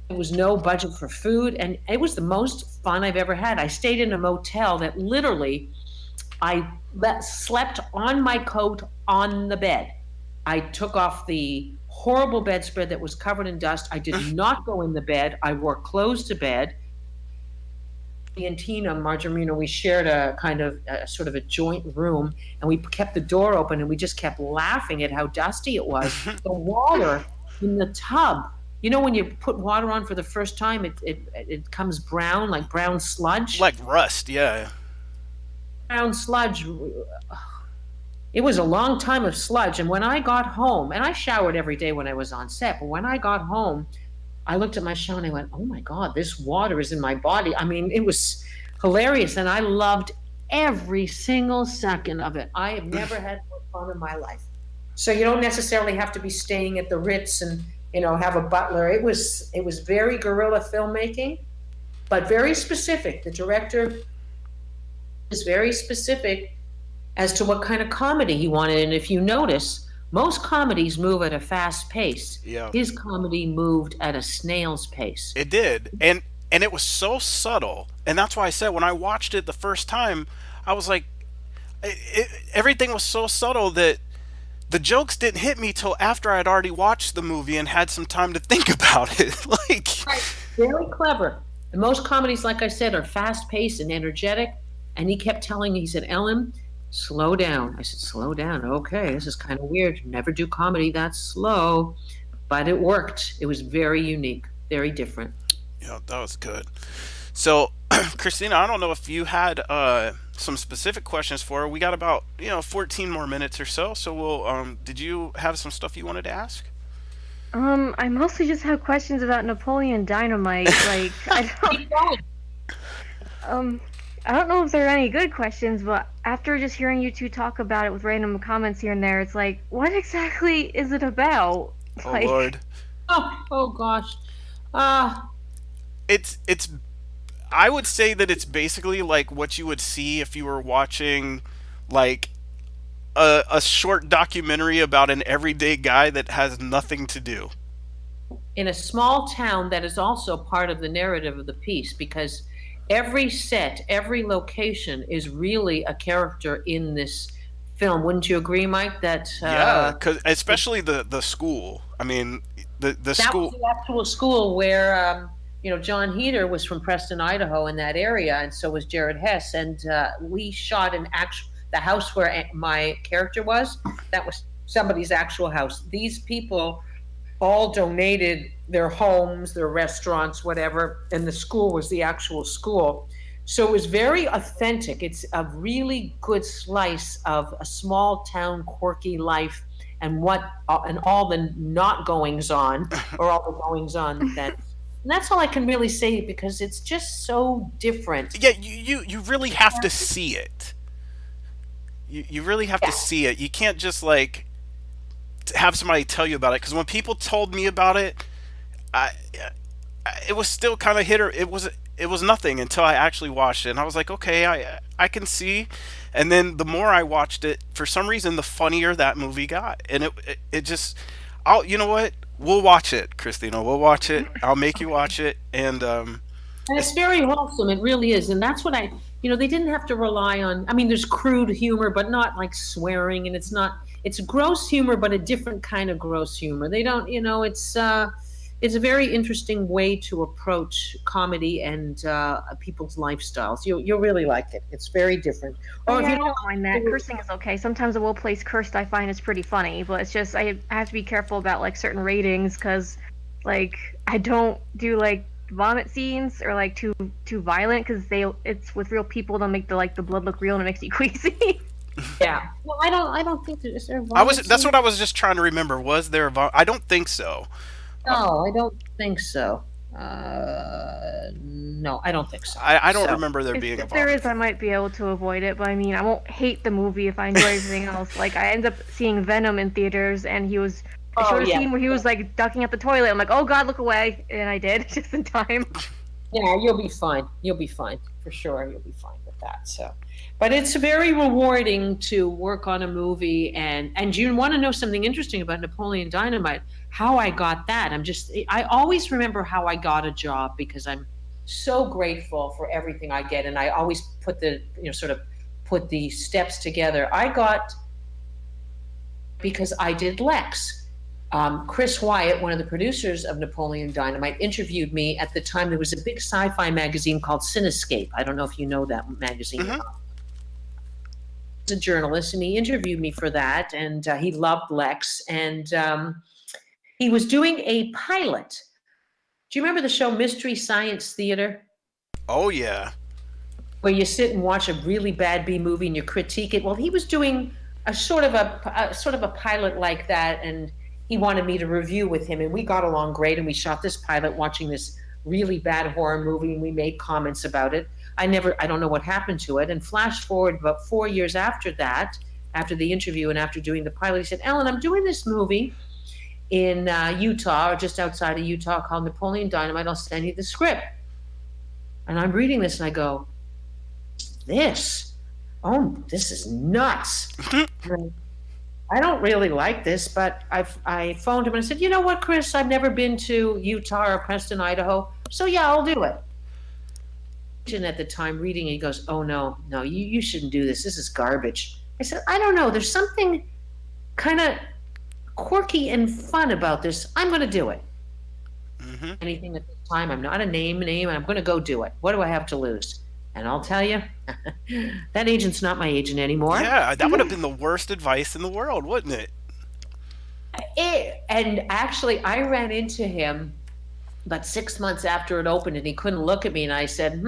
There was no budget for food, and it was the most fun I've ever had. I stayed in a motel that literally slept on my coat on the bed. I took off the horrible bedspread that was covered in dust. I did not go in the bed. I wore clothes to bed. Me and Tina Margarino, we shared a kind of sort of a joint room, and we kept the door open, and we just kept laughing at how dusty it was. The water in the tub. When you put water on for the first time, it comes brown, like brown sludge. Like rust, yeah. Brown sludge. It was a long time of sludge. And when I got home, and I showered every day when I was on set, but when I got home, I looked at my shower and I went, oh my God, this water is in my body. I mean, it was hilarious. And I loved every single second of it. I have never had more fun in my life. So you don't necessarily have to be staying at the Ritz and, have a butler. It was very guerrilla filmmaking, but very specific. The director is very specific as to what kind of comedy he wanted. And if you notice, most comedies move at a fast pace. Yeah. His comedy moved at a snail's pace. It did. And it was so subtle. And that's why I said when I watched it the first time, I was like everything was so subtle that the jokes didn't hit me till after I'd already watched the movie and had some time to think about it. Like, Right. Very clever. And most comedies, like I said, are fast paced and energetic. And he kept telling me, he said, Ellen, slow down. I said, slow down. Okay, this is kind of weird. Never do comedy that slow. But it worked. It was very unique, very different. yeah, that was good. So, Christina, I don't know if you had some specific questions for her. We got about 14 more minutes or so. So we'll. Did you have some stuff you wanted to ask? I mostly just have questions about Napoleon Dynamite. Like, Keep going. um, I don't know if there are any good questions, but after just hearing you two talk about it with random comments here and there, it's like, what exactly is it about? Oh Like, Lord, Oh gosh. Uh, it's. I would say that it's basically like what you would see if you were watching, like a short documentary about an everyday guy that has nothing to do. in a small town that is also part of the narrative of the piece because every set, every location is really a character in this film. Wouldn't you agree, Mike? That Yeah, because especially the school. I mean, the that school. was the actual school where John Heater was from Preston, Idaho, in that area, and so was Jared Hess. And we shot the house where my character was. That was somebody's actual house. These people all donated their homes, their restaurants, whatever, and the school was the actual school. So it was very authentic. It's a really good slice of a small town quirky life and all the not goings on or all the goings on that. And that's all I can really say because it's just so different. Yeah, you really have to see it. You really have to Yeah. see it. You can't just like have somebody tell you about it, because when people told me about it, I it was still kind of hit or it was nothing until I actually watched it, and I was like, okay, I can see. And then the more I watched it, for some reason, the funnier that movie got, and it just, I'll you know what, we'll watch it, Christina. We'll watch it. I'll make you watch it, and And it's it's very wholesome. It really is. And that's what they didn't have to rely on. I mean, there's crude humor, but not like swearing. And it's gross humor, but a different kind of gross humor. They don't, it's a very interesting way to approach comedy and people's lifestyles. You'll really like it. It's very different. Oh Or if yeah, you I don't, don't mind that. Cursing is okay. Sometimes a well placed curse I find is pretty funny, but it's just I have to be careful about like certain ratings because like I don't do like vomit scenes or like too violent because it's with real people. They'll make the blood look real and it makes you queasy. yeah. Well, I don't think is there a I was violence that's scene? what I was just trying to remember. Was there I don't think so. No, I don't think so. No, I don't think so. I don't So. remember there being a If there is, vomit. I might be able to avoid it. But I mean, I won't hate the movie if I enjoy everything else. Like I ended up seeing Venom in theaters, and I Oh showed a yeah. scene where he was like ducking at the toilet. I'm like, oh God, look away, and I did just in time. Yeah, you'll be fine. You'll be fine for sure. You'll be fine with that. So, but it's very rewarding to work on a movie, and you want to know something interesting about Napoleon Dynamite? How I got that? I always remember how I got a job because I'm so grateful for everything I get, and I always sort of put the steps together. I got because I did Lex. Chris Wyatt, one of the producers of Napoleon Dynamite, interviewed me at the time. There was a big sci-fi magazine called Cinescape. I don't know if you know that magazine. Hmm. He's a journalist, and he interviewed me for that. And he loved Lex, and he was doing a pilot. Do you remember the show Mystery Science Theater, Oh yeah. where you sit and watch a really bad B movie and you critique it? Well, he was doing a sort of a pilot like that, and he wanted me to review with him, and we got along great, and we shot this pilot watching this really bad horror movie, and we made comments about it. I don't know what happened to it. And flash forward about 4 years after that, after the interview and after doing the pilot, he said, Ellen, I'm doing this movie in Utah, or just outside of Utah, called Napoleon Dynamite. I'll send you the script. And I'm reading this and I go, this, oh, this is nuts. And I don't really like this, but I phoned him and I said, you know what, Chris, I've never been to Utah or Preston, Idaho. So yeah, I'll do it. And at the time reading it, he goes, oh no, you shouldn't do this. This is garbage. I said, I don't know. There's something kind of quirky and fun about this. I'm going to do it. Hmm. Anything at this time. I'm not a name, and I'm going to go do it. What do I have to lose? And I'll tell you, that agent's not my agent anymore. Yeah, that would have been the worst advice in the world, wouldn't it? And actually, I ran into him about 6 months after it opened, and he couldn't look at me. And I said,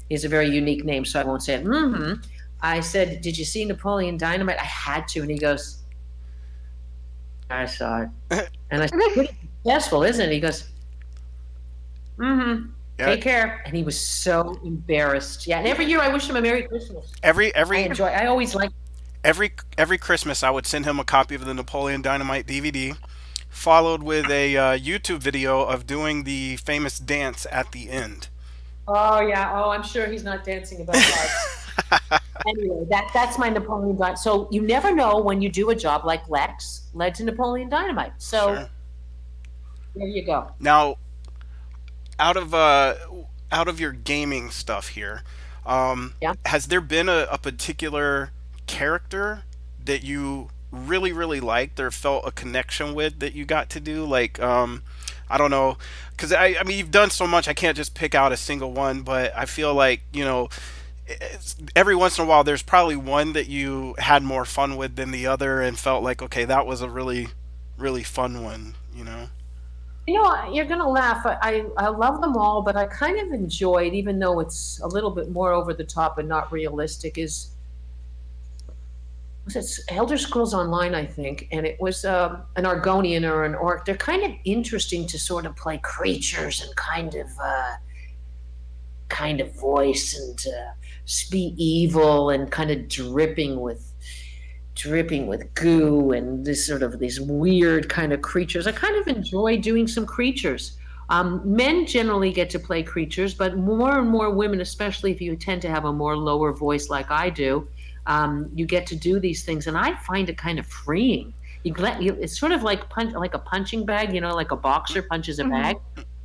He has a very unique name, so I won't say it. I said, did you see Napoleon Dynamite? I had to. And he goes, I saw it. And I said, pretty successful, isn't it? He goes, Yeah. take care. And he was so embarrassed. Yeah. And every year I wish him a Merry Christmas. Every I always like, every Christmas I would send him a copy of the Napoleon Dynamite DVD, followed with a YouTube video of doing the famous dance at the end. oh, yeah. Oh, I'm sure he's not dancing about that. Anyway, that's my Napoleon Dynamite. So you never know when you do a job like Lex led to Napoleon Dynamite. So Sure. there you go. Now, out of your gaming stuff here, Yeah. has there been a particular character that you really liked or felt a connection with that you got to do? Like, I don't know, because I mean, you've done so much. I can't just pick out a single one, but I feel like every once in a while, there's probably one that you had more fun with than the other, and felt like, okay, that was a really, really fun one. You're gonna laugh. I love them all, but I kind of enjoyed, even though it's a little bit more over the top and not realistic, was it Elder Scrolls Online, I think, and it was an Argonian or an orc. They're kind of interesting to sort of play creatures and kind of voice and be evil and kind of dripping with goo and this sort of these weird kind of creatures. I kind of enjoy doing some creatures. Men generally get to play creatures, but more and more women, especially if you tend to have a more lower voice like I do, you get to do these things, and I find it kind of freeing. It's sort of like a punching bag, like a boxer punches a bag.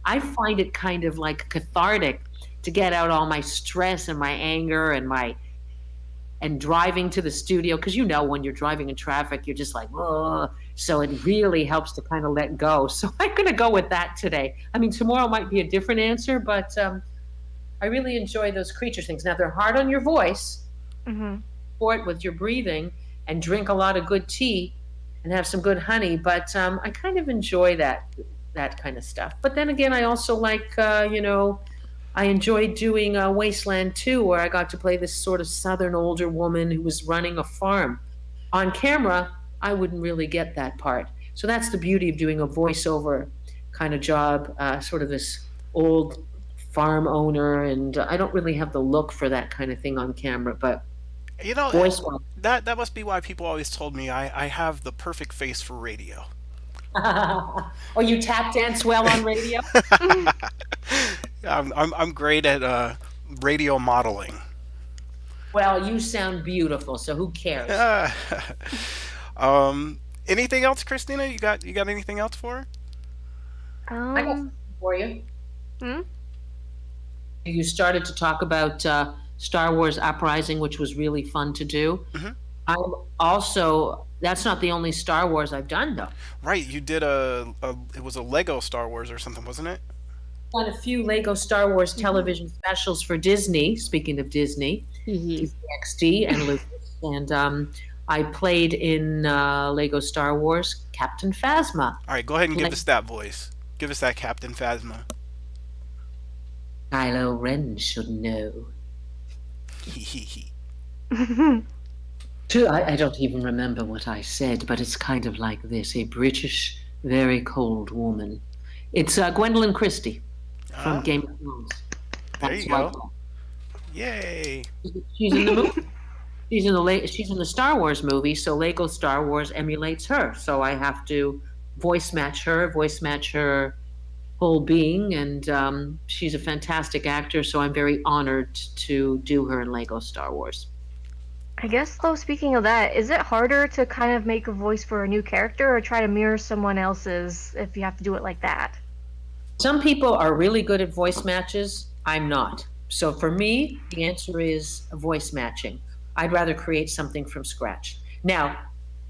I find it kind of like cathartic to get out all my stress and my anger and driving to the studio, because when you're driving in traffic, you're just like, oh. So it really helps to kind of let go. So I'm going to go with that today. I mean, tomorrow might be a different answer, but I really enjoy those creature things. Now, they're hard on your voice, support with your breathing, and drink a lot of good tea and have some good honey. But I kind of enjoy that kind of stuff. But then again, I also like, I enjoyed doing Wasteland 2, where I got to play this sort of southern older woman who was running a farm. On camera, I wouldn't really get that part. So that's the beauty of doing a voiceover kind of job, sort of this old farm owner, and I don't really have the look for that kind of thing on camera, but voice wise. That must be why people always told me I have the perfect face for radio. Oh, you tap dance well on radio? I'm great at radio modeling. Well, you sound beautiful, so who cares? Anything else, Christina? You got anything else for her? I got something for you. Hmm? You started to talk about Star Wars Uprising, which was really fun to do. I'm also, that's not the only Star Wars I've done, though. Right, you did it was a Lego Star Wars or something, wasn't it? Done a few Lego Star Wars television specials for Disney. Speaking of Disney, XD and Lucas, and I played in Lego Star Wars Captain Phasma. All right, go ahead and give us that voice. Give us that Captain Phasma. Kylo Ren should know. I don't even remember what I said, but it's kind of like this: a British, very cold woman. It's Gwendolyn Christie from Game of Thrones. There you go. Yay! She's in the movie. She's in the Star Wars movie, so Lego Star Wars emulates her. So I have to voice match her whole being, and she's a fantastic actor. So I'm very honored to do her in Lego Star Wars. I guess, though, speaking of that, is it harder to kind of make a voice for a new character or try to mirror someone else's if you have to do it like that? Some people are really good at voice matches. I'm not. So for me, the answer is voice matching. I'd rather create something from scratch. Now,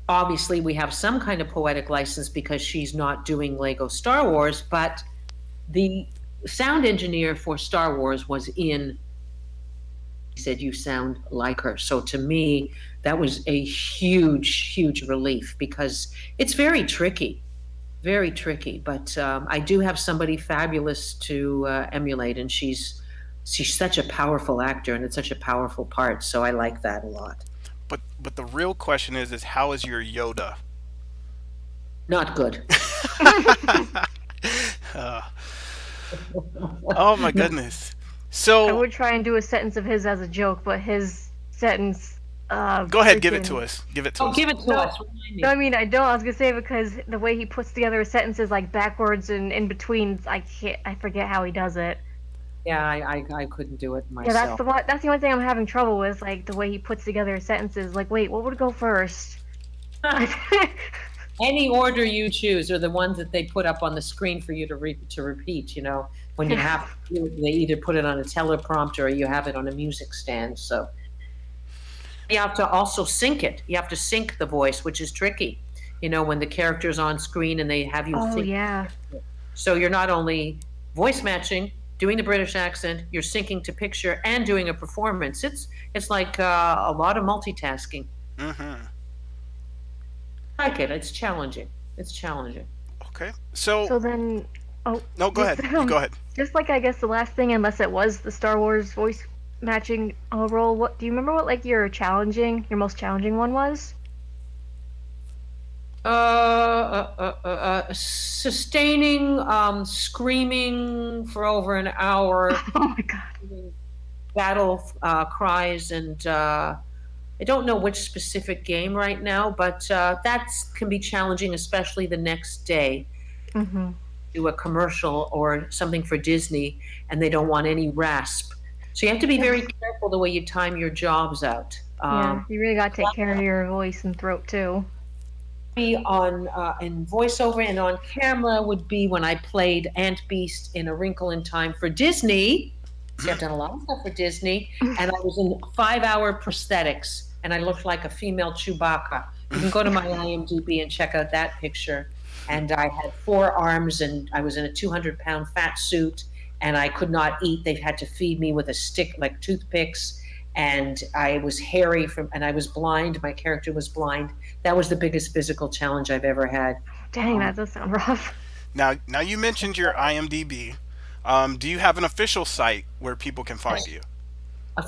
obviously, we have some kind of poetic license because she's not doing Lego Star Wars, but the sound engineer for Star Wars was in. He said, "You sound like her." So to me, that was a huge, huge relief because it's very tricky. Very tricky, but I do have somebody fabulous to emulate, and she's such a powerful actor, and it's such a powerful part. So I like that a lot. But the real question is how is your Yoda? Not good. Oh my goodness! I So would try and do a sentence of his as a joke, but his sentence. go ahead, give it to us. Give it to us. Give it to us. No, I mean, I don't. I was gonna say because the way he puts together his sentences, like backwards and in between, I forget how he does it. Yeah, I couldn't do it myself. Yeah, that's the only thing I'm having trouble with, like the way he puts together his sentences. Like, wait, what would go first? Any order you choose are the ones that they put up on the screen for you to repeat. When you have they either put it on a teleprompter or you have it on a music stand. So you have to also sync it. You have to sync the voice, which is tricky. When the character's on screen and they have you Oh sync. yeah. So you're not only voice matching, doing the British accent, you're syncing to picture and doing a performance. It's like a lot of multitasking. Mm-hmm. I like it. It's challenging. It's challenging. Okay. So, So then, oh, no, go just ahead. You go ahead. just like I guess the last thing, unless it was the Star Wars voice matching role. What do you remember? What like your most challenging one was? Sustaining, screaming for over an hour, Oh my god. battle cries, and I don't know which specific game right now, but that can be challenging, especially the next day. Mm-hmm. Do a commercial or something for Disney, and they don't want any rasp. So you have to be very careful the way you time your jobs out. Yeah, you really gotta take care of your voice and throat too. Be on in voiceover and on camera would be when I played Aunt Beast in A Wrinkle in Time for Disney. See, I've done a lot of stuff for Disney, and I was in 5-hour prosthetics, and I looked like a female Chewbacca. You can go to my IMDb and check out that picture. And I had 4 arms, and I was in a 200-pound fat suit, and I could not eat. They had to feed me with a stick, like toothpicks, and I was hairy and I was blind. My character was blind. That was the biggest physical challenge I've ever had. Dang, that does sound rough. Now you mentioned your IMDb. Do you have an official site where people can find you?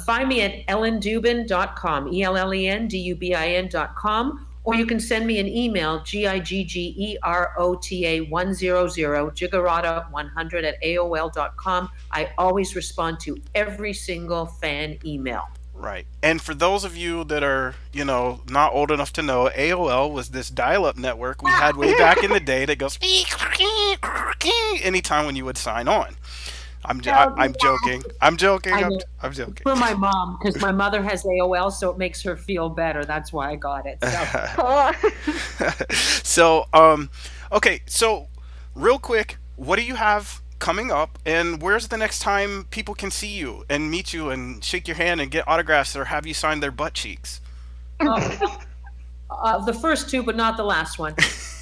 Find me at ellendubin.com, ELLENDUBIN.com, or you can send me an email, GIGGEROTA100, Jigarata100 at AOL.com. I always respond to every single fan email. Right. And for those of you that are, not old enough to know, AOL was this dial-up network we had way back in the day that goes anytime when you would sign on. I'm joking. I'm joking. I'm joking. For my mom, because my mother has AOL, so it makes her feel better. That's why I got it. So, okay. So, real quick, what do you have coming up, and where's the next time people can see you and meet you and shake your hand and get autographs or have you sign their butt cheeks? The first 2, but not the last one.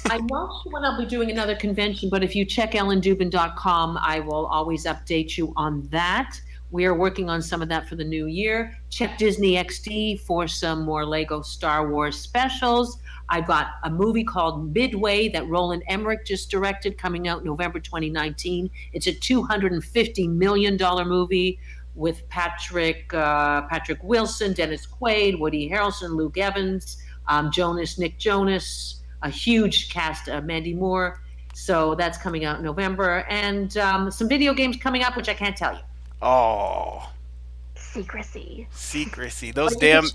I'm not sure when I'll be doing another convention, but if you check ellendubin.com, I will always update you on that. We are working on some of that for the new year. Check Disney XD for some more Lego Star Wars specials. I've got a movie called Midway that Roland Emmerich just directed, coming out November 2019. It's a $250 million movie with Patrick Wilson, Dennis Quaid, Woody Harrelson, Luke Evans, Nick Jonas, a huge cast, Mandy Moore. So that's coming out in November. And some video games coming up, which I can't tell you. Oh. Secrecy. Those damn...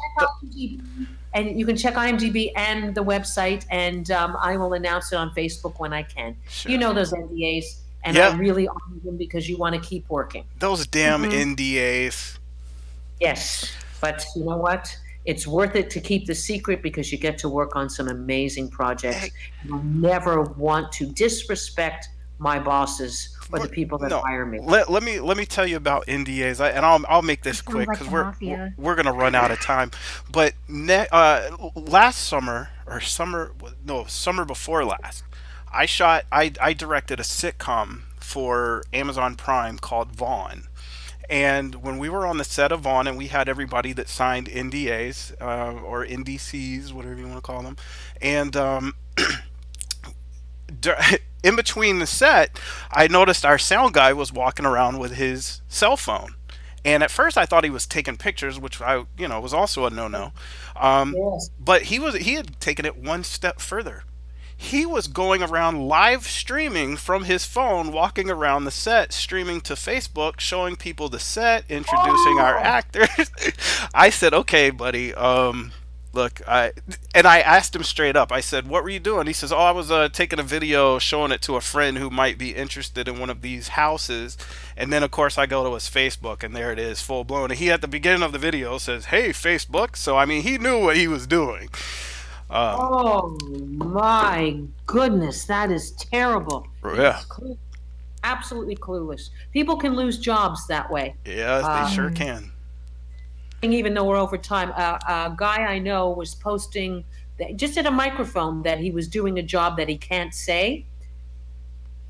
And you can check IMDb and the website, and I will announce it on Facebook when I can. Sure. You know those NDAs, and I really honor them because you want to keep working. Those damn NDAs. Yes, but you know what? It's worth it to keep the secret because you get to work on some amazing projects. You'll never want to disrespect my bosses or the people that hire me. Let me tell you about NDAs, and I'll make this quick because we're gonna run out of time. But last summer summer before last, I directed a sitcom for Amazon Prime called Vaughn. And when we were on the set of Vaughn, and we had everybody that signed NDAs or NDCs, whatever you want to call them, and in between the set, I noticed our sound guy was walking around with his cell phone. And at first, I thought he was taking pictures, which was also a no-no. Yes. But he had taken it one step further. He was going around live streaming from his phone, walking around the set, streaming to Facebook, showing people the set, introducing our actors. I said, "Okay, buddy. Look, I asked him straight up. I said, "What were you doing?" He says, "Oh, I was taking a video, showing it to a friend who might be interested in one of these houses." And then, of course, I go to his Facebook, and there it is, full blown. And he, at the beginning of the video, says, "Hey, Facebook." So I mean, he knew what he was doing. Oh my goodness, that is terrible. Yeah. Absolutely clueless. People can lose jobs that way. Yeah, they sure can. Even though we're over time, a guy I know was posting just at a microphone that he was doing a job that he can't say.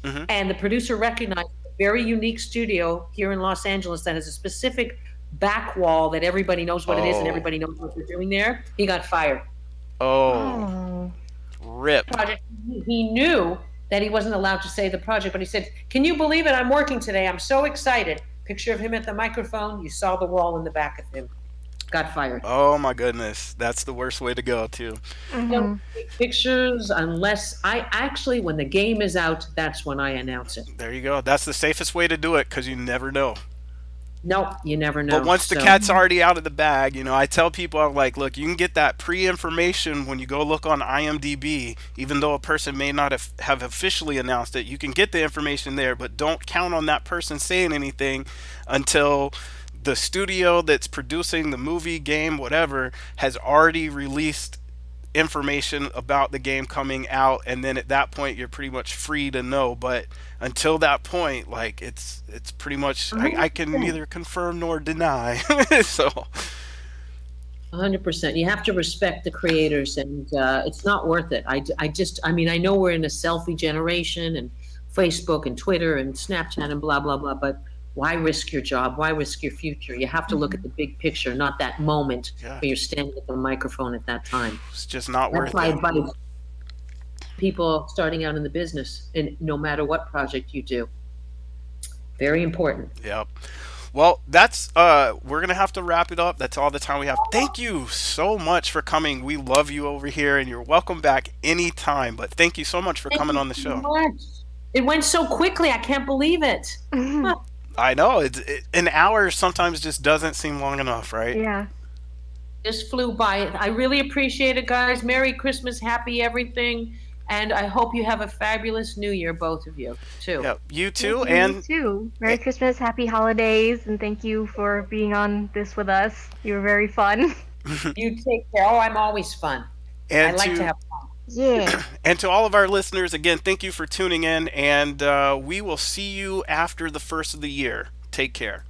Hmm. And the producer recognized a very unique studio here in Los Angeles that has a specific back wall that everybody knows what it is and Oh, everybody knows what they're doing there. He got fired. oh, Oh. rip. Project. He knew that he wasn't allowed to say the project, but he said, "Can you believe it? I'm working today. I'm so excited." Picture of him at the microphone. You saw the wall in the back of him. Got fired. Oh my goodness, that's the worst way to go too. Don't Hmm. take pictures unless I actually, when the game is out, that's when I announce it. There you go. That's the safest way to do it because you never know. Nope, you never But know. once the So cat's already out of the bag, I tell people, I'm like, look, you can get that pre-information when you go look on IMDb, even though a person may not have officially announced it. You can get the information there, but don't count on that person saying anything until the studio that's producing the movie, game, whatever, has already released information about the game coming out, and then at that point you're pretty much free to know. But until that point, like, it's pretty much I can 100%. neither confirm nor deny. So 100%. You have to respect the creators, and it's not worth it. I mean, I know we're in a selfie generation, and Facebook and Twitter and Snapchat and blah blah blah. But why risk your job? Why risk your future? You have to look at the big picture, not that moment yeah, where you're standing at the microphone at that time. it's just not That's worth my it. advice. People starting out in the business, and no matter what project you do, very important. Yep. Well, that's we're gonna have to wrap it up. That's all the time we have. Thank you so much for coming. We love you over here, and you're welcome back anytime. But thank you so much for Thank coming you on the so show. much. It went so quickly. I can't believe it. Huh. I know an hour sometimes just doesn't seem long enough, right? Yeah. Just flew by. I really appreciate it, guys. Merry Christmas, happy everything, and I hope you have a fabulous New Year, both of you, too. Yeah, you too, Thank you, you and too. Merry Christmas, happy holidays, and thank you for being on this with us. You were very fun. You take care. Oh, I'm always fun. I and like to to have fun. Yeah. and to all of our listeners again, thank you for tuning in, and we will see you after the first of the year. Take care.